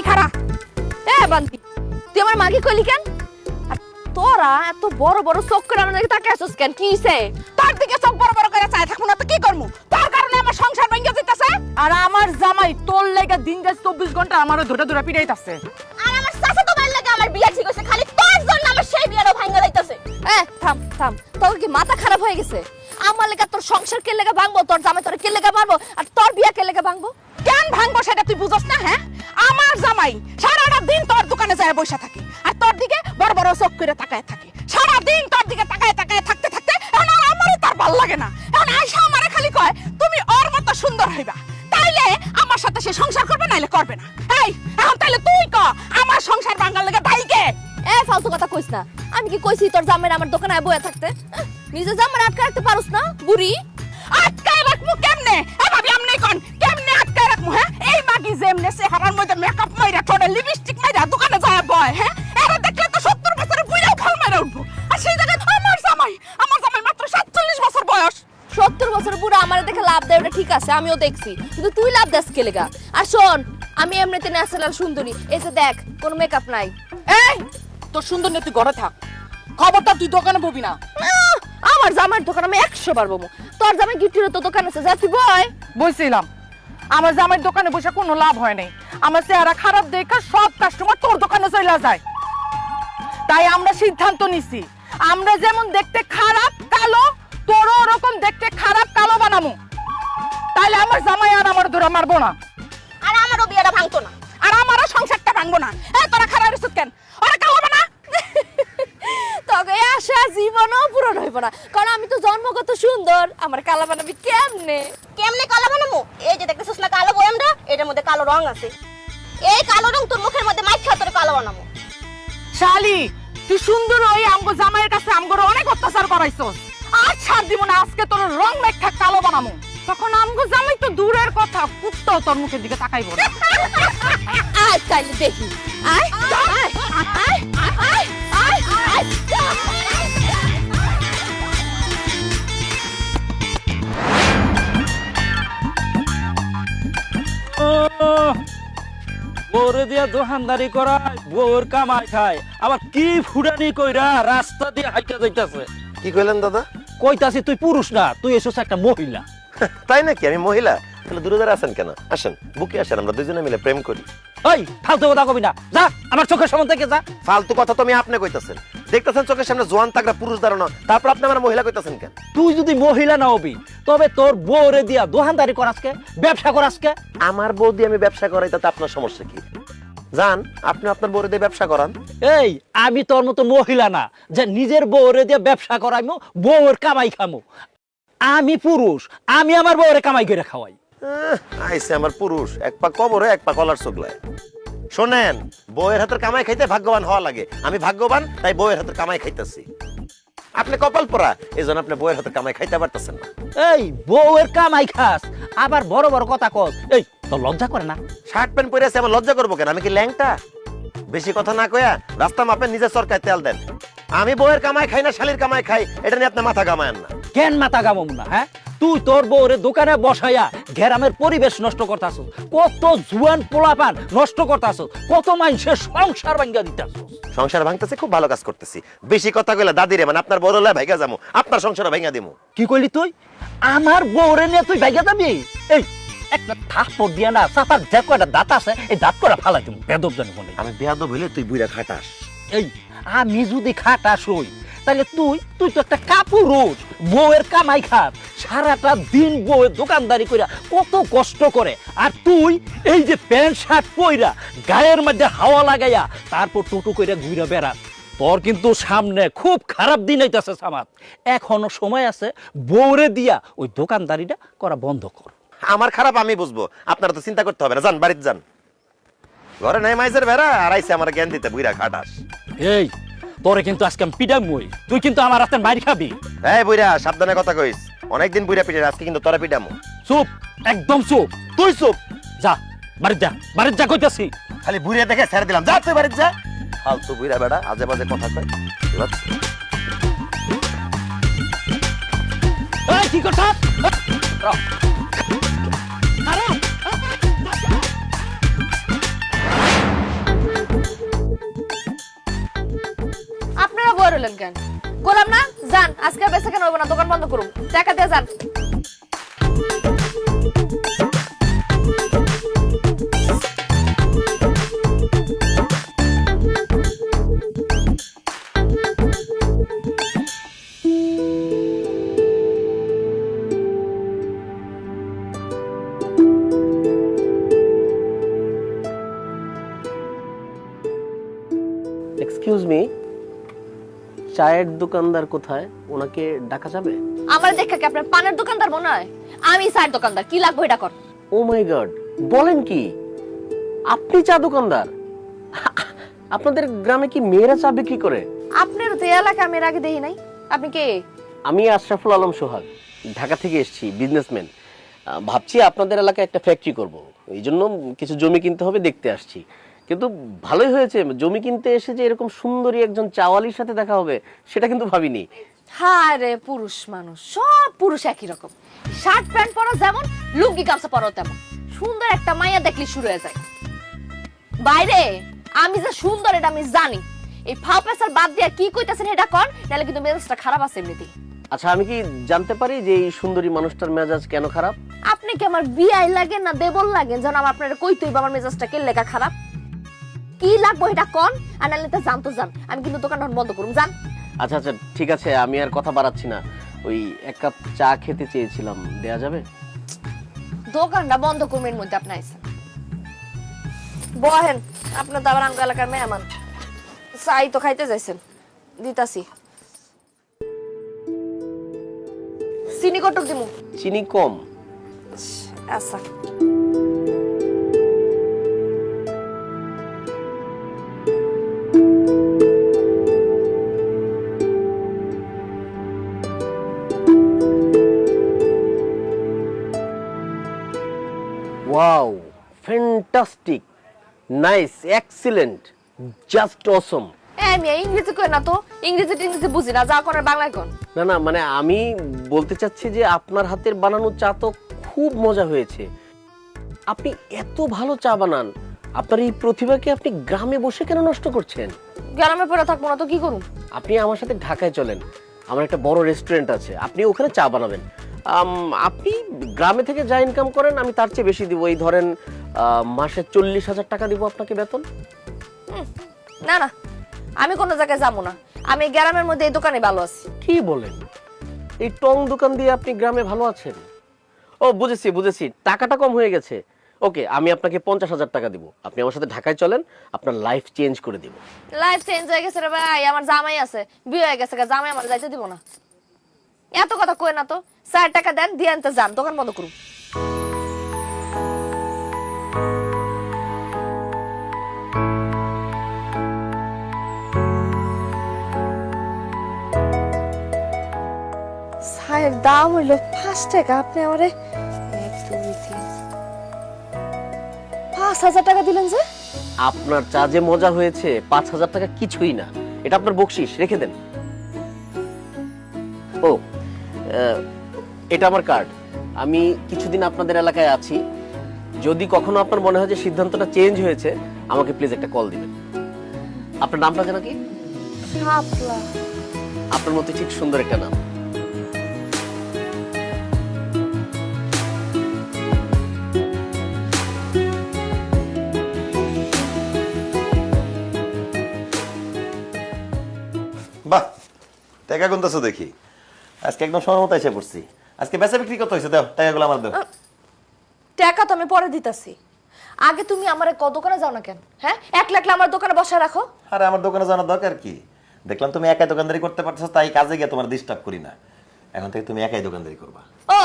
খারা। এ বান্তি, তুই আমার মাকে কইলি কেন? আর তোরা এত বড় বড় চোখ করে আমার দিকে তাকিয়ে আছিস কেন? কি হইছে? তোর দিকে চোখ বড় বড় করে চাই থাকবো না তো কি করবো? তোর কারণে আমার সংসার ভেঙে যেতেছে। আর আমার জামাই তোর লেগে দিন রাত 24 ঘন্টা আমারও ধরে ধরে পিটাইতাছে। আর আমার চাচা তো লাগে আমার বিয়া ঠিক হইছে, খালি তোর জন্য আমার সেই বিয়াটা ভাঙা যাইতাছে। এ থাম থাম, তোর কি মাথা খারাপ হয়ে গেছে? আমার লেগে তোর সংসার কে লেগে ভাঙবো, তোর জামাই তোর কে লেগে মারবো, আর তোর বিয়া কে লেগে ভাঙবো? কেন ভাঙবো সেটা তুই বুঝছ না? হ্যাঁ, আমার জামাই সারাটা দিন তোর দোকানে যায় বসে থাকে আর তোর দিকে বড় বড় চোখ করে তাকায় থাকে। সারা দিন তোর দিকে তাকায় তাকায় থাকতে থাকতে এখন আর আমারই তার ভাল লাগে না। এখন আয়সা আমারে খালি কয় তুমি ওর মতো সুন্দর হইবা, তাইলে আমার সাথে সে সংসার করবে, নাইলে করবে না। এই এখন তাইলে তুই ক আমার সংসার ভাঙার লাগে দায়ী কে? এ ফালতু কথা কইস না। আমি কি কইছি তোর জামাই আমার দোকানে বসে থাকতে? নিজে জামাই আটকে রাখতে পারোস না বুড়ি? আটকায় রাখবো কেমনে? ভাবি আমনে কোন কেমনে আটকায় রাখবো? হ্যাঁ, এই মাগি যেমনে চেহারার মধ্যে মেকআপ মাইরা ঠোঁটে লিপস্টিক মাইরা দোকানে যায় বয়, হ্যাঁ, এরা দেখলে তো 70 বছরের বুইড়াও খাল মাইরা উঠবো। আর সেই জায়গায় আমার জামাই মাত্র 47 বছর বয়স। 70 বছর বুড়া আমার দেখে লাভ দেয়, ওটা ঠিক আছে, আমিও দেখছি, কিন্তু তুই লাভ দেস কে লেগা? আর শোন, আমি এমনিতে ন্যাচারাল সুন্দরী, এই যে দেখ কোনো মেকআপ নাই। এই তোর সুন্দর না, তুই ঘরে থাক, খবরটা তুই দোকানে ববি না। আমার জামাইয়ের দোকান আমি 100 বার বমু। তোর জামাই গিফটের তো দোকান আছে, যা তুই বয়। বলছিলাম আমার জামাইয়ের দোকানে বসে কোনো লাভ হয় নাই। আমার চেহারা খারাপ দেখে সব কাস্টমার তোর দোকানে চলে যায়। তাই আমরা সিদ্ধান্ত নিছি, আমরা যেমন দেখতে খারাপ কালো, তোরও ওরকম দেখতে খারাপ কালো বানামু। তাইলে আমার জামাই আর আমার ধরে মারবো না, আর আমারও বিয়েটা ভাঙতো না, আর আমারও সংসারটা ভাঙবো না। এই তোরা খারাপ রিসুত কেন? ওরা কালো বানা। তোকে আশা জীবনও পূরণ হইব না, কারণ আমি তো জন্মগত সুন্দর। আমার কালা বানাবি কেমনে? কেমনে কালো বানামু? এই যে দেখতেছিস না কালো বয়ামটা, এটার মধ্যে কালো রং আছে। এই কালো রং তোর মুখের মধ্যে মাইখা তোর কালো বানামু। শালি তুই সুন্দর ওই আমগো জামাইয়ের কাছে আমগোর অনেক অত্যাচার করাইছস। আর ছাড় দিব না, আজকে তোর রং মেখা কালো বানামু। তখন আমগো জামাই তো দূরের কথা, কুত্তাও তোর মুখের দিকে তাকাইব না। আয় তাইলে দেখি। আয় আয় আয় আয় আয় আয়। বউরে দিয়া দোকানদারি করায়, বউর কামাই খায়, আবার কি ফুটানি কইরা রাস্তা দিয়ে হাইটা যাইতাছে। কি কইলেন দাদা? কইতাছি তুই পুরুষ না, তুই এসেছ একটা মহিলা। তাই নাকি? আমি মহিলা? তাহলে দূরে দূরে আছেন কেন? আসেন, বুকে আসেন, আমরা দুজনে মিলে প্রেম করি। ওই ফালতু কথা কবি না, যা আমার চোখের সামনে থেকে যা। ফালতু কথা তো আমি আপনি কইতাছেন। দেখতেছেন চোখের সামনে জোয়ান তাগড়া পুরুষ দাঁড়ানো, তারপর আপনি আমার মহিলা কইতাছেন কেন? তুই যদি মহিলা না হবি তবে তোর বউরে দিয়া দোকানদারি করাসকে, ব্যবসা করাসকে। আমার বউ দিয়ে আমি ব্যবসা করাই, তাতে আপনার সমস্যা কি? জান, আপনি আপনার বউরে দিয়ে ব্যবসা করান। এই আমি তোর মতো মহিলা না যে নিজের বউরে দিয়ে ব্যবসা করাইমু, বউর কামাই খামু। আমি পুরুষ, আমি আমার বউরে কামাই করে খাওয়াই। আইসে আমার পুরুষ, এক পা কবরে এক পা কলার চোগলায়। শোনেন, বউয়ের হাতের কামাই খাইতে ভাগ্যবান হওয়া লাগে। আমি ভাগ্যবান, তাই বউয়ের হাতের কামাই খাইতেছি। আপনি কপাল পোড়া, এই জন্য আপনি বউয়ের হাতের কামাই খাইতে পারতেছেন না। এই বউয়ের কামাই খাস, আবার বড় বড় কথা কস। এই তোর লজ্জা করে না? শার্ট প্যান্ট পরে আছে, আমার লজ্জা করবো কেন? আমি কি ল্যাংটা? বেশি কথা না কয়া রাস্তা মাপেন, নিজের সরকার তেল দেন। আমি বউয়ের কামাই খাই না শালির কামাই খাই, এটা নিয়ে আপনি মাথা কামায়েন না। কেন মাথা গামম না? হ্যাঁ, তুই তোর বউরে দোকানে বসাইয়া গ্রামের পরিবেশ নষ্ট করতাছস, কত জুয়ান পোলাপান নষ্ট করতাছস, কত মানুষের সংসার ভাঙ্গা দিতাছস। সংসার ভাঙতেছে, খুব ভালো কাজ করতেছি। বেশি কথা কইলে দাদিরে মানে আপনার বড় লাই ভাইগা যামু, আপনার সংসার ভাঙা দিমু। কি কইলি তুই? আমার বউরে নিয়ে তুই ভাইগা যাবি? এই একটা থাপ্পড় দিয়া না, চাপার যে কয়টা দাঁত আছে এই দাঁত করে ফালাই দিমু, বেদব জানি বলে। আমি বেয়াদব হইলে তুই বুইড়া খাটাস। এই আমি যদি খাটাস হই, তাহলে তুই তো একটা কাপুরুষ, বউয়ের কামাই খাস, সারাটা দিন বউয়ের দোকানদারি কইরা কত কষ্ট করে, আর তুই এই যে প্যান্ট শার্ট পইরা গায়ের মধ্যে হাওয়া লাগাইয়া তারপর টোটো কইরা ঘুরে বেড়াস। তোর কিন্তু সামনে খুব খারাপ দিন আইতাছে সামাদ। এখনো সময় আছে, বউরে দিয়া ওই দোকানদারিটা করা বন্ধ কর। আমার খারাপ আমি বুঝবো, আপনারা তো চিন্তা করতে হবে না। যান বাড়িতে যান, ঘরে নাই মাইজের বেড়া, আর আইসে আমার জ্ঞান দিতে বুইড়া খাটাস। এই তোরে কিন্তু আজকে আমি পিটামই, তুই কিন্তু আমার রাস্তায় মাইর খাবি। এই বুইড়া, সাবধানে কথা কইস। অনেকদিন বুইড়া পিটে, আজকে কিন্তু তোরা পিটামু। চুপ, একদম চুপ। তুই চুপ। যা বাড়িতে যা, বাড়িতে যা কইতাছি। খালি বুইড়া দেখে ছেড়ে দিলাম, যা তুই বাড়িতে যা। ফালতু বুইড়া বেড়া, আজে বাজে কথা কয়। এই কি কথা? হইলেন কেন? গোলাম না যান, আজকে বেঁচে কেন হইব না, দোকান বন্ধ করুন, টাকা দিয়ে যান। এক্সকিউজ মি, চায়ের দোকানদার কোথায়? ওনাকে ডাকা যাবে? আমার দেখা কি আপনার পানের দোকানদার মনে হয়? আমি চায়ের দোকানদার, কি লাগবে এটা কর। ও মাই গড, বলেন কি আপনি চা দোকানদার? আপনাদের গ্রামে কি মেয়েরা চা বিক্রি করে? আপনার তো এই এলাকা আমি এর আগে দেখি নাই। আপনি কে? আমি আশরাফুল আলম সোহাগ, ঢাকা থেকে এসেছি, বিজনেসম্যান। ভাবছি আপনাদের এলাকায় একটা ফ্যাক্টরি করব, এই জন্য কিছু জমি কিনতে হবে, দেখতে আসছি। কিন্তু ভালোই হয়েছে, জমি কিনতে এসে যে এরকম সুন্দরী একজন চাওয়ালির সাথে দেখা হবে সেটা কিন্তু ভাবিনি। হায় রে, পুরুষ মানুষ, সব পুরুষ একই রকম, শার্ট প্যান্ট পরো যেমন, লুঙ্গি গামছা পরো তেমন। সুন্দর একটা মাইয়া দেখলি শুরু হয়ে যায়। বাইরে আমি যে সুন্দর এটা আমি জানি। এই ফাও পেছার বাদ দিয়া কি কইতাছেন এটা কোন, নালে কিন্তু মেজাজটা খারাপ আছে এমনিতেই। আচ্ছা, আমি কি জানতে পারি যে এই সুন্দরী মানুষটার মেজাজ কেন খারাপ? আপনি কি আমার বিয়াই লাগে না দেবল লাগে যেন আমার আপনারা কইতেই আমার মেজাজটা কে লেখা খারাপ? কি লাগবে এটা কোন, আর নালে তো জানতো জান, আমি কিন্তু দোকানটা বন্ধ করুম, জান। আচ্ছা আচ্ছা, ঠিক আছে, আমি আর কথা বাড়াচ্ছি না। ওই এক কাপ চা খেতে চেয়েছিলাম, দেয়া যাবে? দোকানটা বন্ধ করুম, এর মধ্যে আপনি আইছেন। বহেন, আপনি তো আবার আমগো এলাকার মেহমান, চাই তো খাইতে যাইছেন, দিতাছি। চিনি কটক দিমু? চিনি কম। আচ্ছা। Wow, fantastic, nice, excellent, just অসম। আমি ইংরেজি কই না তো, ইংরেজি বুঝি না, যা করার বাংলায় কোন। না না, মানে আমি বলতে চাচ্ছি যে আপনার হাতের বানানো চা তো খুব মজা হয়েছে। আপনি এত ভালো চা বানান, আপনার এই প্রতিভাকে আপনি গ্রামে বসে কেন নষ্ট করছেন? গ্রামে পড়ে থাকবো না তো কি করুম? আপনি আমার সাথে ঢাকায় চলেন, আমার একটা বড় রেস্টুরেন্ট আছে, আপনি ওখানে চা বানাবেন। আপনি গ্রামে থেকে যা ইনকাম করেন আমি তার চেয়ে বেশি দিব। এই ধরেন মাসে 40,000 টাকা দিব আপনাকে বেতন। না না, আমি কোনো জায়গায় যাবো না, আমি গ্রামের মধ্যে এই দোকানে ভালো আছি। কি বলেন? এই টং দোকান দিয়ে আপনি গ্রামে ভালো আছেন? ও বুঝেছি বুঝেছি, টাকাটা কম হয়ে গেছে। ওকে, আমি আপনাকে 50,000 টাকা দিব, আপনি আমার সাথে ঢাকায় চলেন, আপনার লাইফ চেঞ্জ করে দিব। লাইফ চেঞ্জ হয়ে গেছে রে ভাই, আমার জামাই আছে, বিয়ে হয়ে গেছে, জামাই আমার যাইতে দিব না। এত কথা কই না তো, 4 টাকা দেন, দিয়ে আনতে যান, দোকান বন্ধ করুন। চায়ের দাম হইল 5 টাকা, আপনি আমারে 1 2 3 5,000 টাকা দিলেন যে? আপনার চা যে মজা হয়েছে, 5,000 টাকা কিছুই না, এটা আপনার বকশিশ, রেখে দেন। ও, এটা আমার কার্ড। আমি কিছুদিন আপনাদের এলাকায় আছি, যদি কখনো আপনার মনে হয় যে সিদ্ধান্তটা চেঞ্জ হয়েছে, আমাকে প্লিজ একটা কল দিবেন। আপনার নামটা যেন কি? শাপলা। আপনার মতো ঠিক সুন্দর একটা নাম। বাহ, টাকা গুনতেছো দেখি, আজকে একদম সময় মতো এসে পড়ছি। আজকে বেচা বিক্রি কত হয়েছে? দাও টাকাগুলো আমার দাও। টাকা তো আমি পরে দিতাছি, আগে তুমি আমারে দোকানে যাও না কেন? হ্যাঁ, একলা একলা আমার দোকানে বসা রাখো। আরে আমার দোকানে জানার দরকার কি? দেখলাম তুমি একাই দোকানদারি করতে পারছো, তাই কাজে গিয়ে তোমার ডিস্টার্ব করি না। এখন থেকে তুমি একাই দোকানদারি করবা। ও,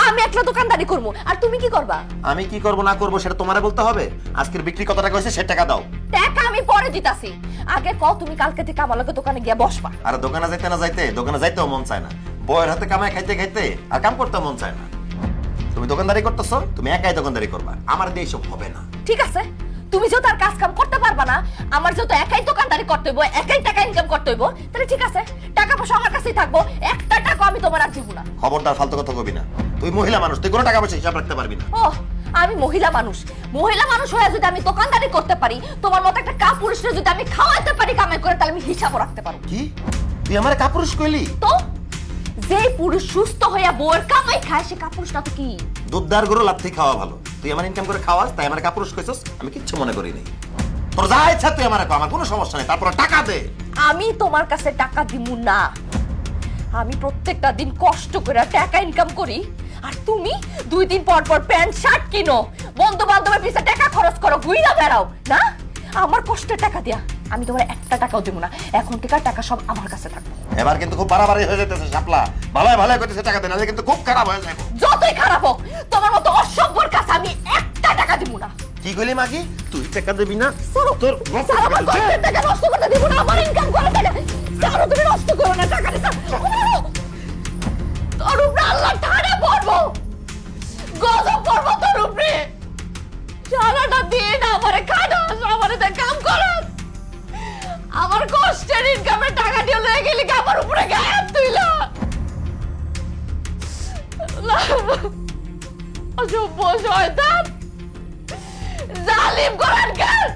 আমি একলা দোকানদারি করবো, আর তুমি কি করবা? আমি কি করব না করব সেটা তোমারে বলতে হবে। আজকের বিক্রি কত টাকা হয়েছে সে টাকা দাও। টাকা আমি পরে দিতাছি, আগে কও তুমি কালকে থেকে আমার লগে দোকানে গিয়ে বসবা। আর দোকানে যাইতে না যাইতে, দোকানে যাইতেও মন চায় না, বউয়ের হাতে কামাই খাইতে খাইতে আর কাম করতে মন চায় না। তুমি দোকানদারি করতেছো, তুমি একাই দোকানদারি করবা, আমার দিয়ে এসব হবে না। ঠিক আছে, তুমি যেহেতু আর কাজ কাম করতে পারবা না, আমার যেহেতু একাই দোকানদারি করতে হইব, একাই টাকা ইনকাম করতে হইব, তাহলে ঠিক আছে, টাকা পয়সা আমার কাছেই থাকবো, একটা টাকা আমি তোমার আর দিব না। খবরদার ফালতু কথা কবি না, তুই মহিলা মানুষ, তুই কোনো টাকা পয়সা হিসাব রাখতে পারবি না। ও, আমি মহিলা মানুষ হয়ে যদি আমি দোকানদারি করতে পারি, তোমার মতো একটা কাপুরুষরে যদি আমি খাওয়াতে পারি কামাই করে, তাহলে আমি হিসাবও রাখতে পারবো। কি তুই আমার কাপুরুষ কইলি? তো যে পুরুষ সুস্থ হইয়া বউয়ের কামাই খায় সে কাপুরুষটা তো কি? দুধদার গরু লাথি খাওয়া ভালো। তুই আমার ইনকাম করে খাওয়াস, তাই আমার কাপুরুষ কইছস, আমি কিচ্ছু মনে করি নাই। তোর যা ইচ্ছা তুই আমার কর, আমার কোনো সমস্যা নেই, তারপর টাকা দে। আমি তোমার কাছে টাকা দিমু না। আমি প্রত্যেকটা দিন কষ্ট করে টাকা ইনকাম করি, আর তুমি 2 দিন পর পর প্যান্ট শার্ট কিনো, বন্ধু বান্ধবের পিছে টাকা খরচ করো, ঘুইরা বেড়াও না। আমার কষ্টের টাকা দিয়া আমি তোমার একটা টাকাও দেবো না। এখন থেকে টাকা সব আমার কাছে থাকবে। এবার কিন্তু খুব বাড়াবাড়ি হয়ে যেতেছে শাপলা। ভালো ভালো কইতেছে টাকা দে, নালে কিন্তু খুব খারাপ হয়ে যাবে। যতই খারাপ হোক, তোমার মতো অসভ্যর কাছে আমি একটা টাকা দিব না। কি কইলি মাগি? তুই টাকা দিবি না? তোর আমার কষ্টের টাকা নষ্ট করতে দিব না। আমার ইনকাম করা টাকা স্যার তুমি নষ্ট করো না টাকা দিছ। তোর উপরে আল্লাহ ঠাড়া পড়বো, গজব পড়বো তোর উপরে। সারাটা দিন আমারে খাটাস, আমারে দিয়ে কাম করাস, আমার কষ্টের ইনকামের টাকা দিয়ে লয়ে গেলি আমার উপরে গায়েব তুইলা। অসভ্য শয়তান, জালিম কোরআনকার।